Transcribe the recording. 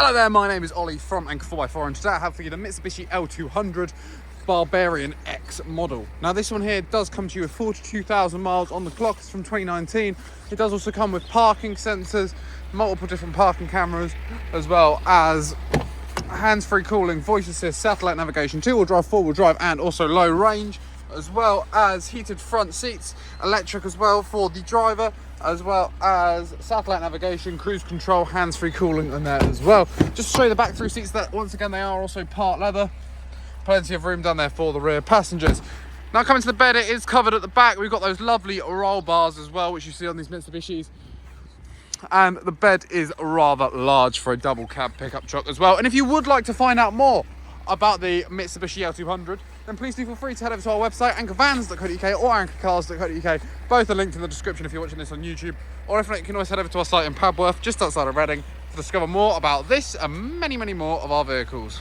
Hello there, my name is Ollie from Anchor 4x4 and today I have for you the Mitsubishi L200 Barbarian X model. Now this one here does come to you with 42,000 miles on the clock. It's from 2019. It does also come with parking sensors, multiple different parking cameras, as well as hands-free cooling, voice assist, satellite navigation, two-wheel drive, four-wheel drive, and also low range, as well as heated front seats, electric as well for the driver, as well as satellite navigation, cruise control, hands-free cooling on there as well. Just to show you the back three seats, that once again they are also part leather. Plenty of room down there for the rear passengers. Now coming to the bed, it is covered at the back. We've got those lovely roll bars as well, which you see on these Mitsubishis. And the bed is rather large for a double cab pickup truck as well. And if you would like to find out more about the Mitsubishi L200, then please do feel free to head over to our website, anchorvans.co.uk or anchorcars.co.uk. Both are linked in the description if you're watching this on YouTube. Or if not, you can always head over to our site in Padworth, just outside of Reading, to discover more about this and many, many more of our vehicles.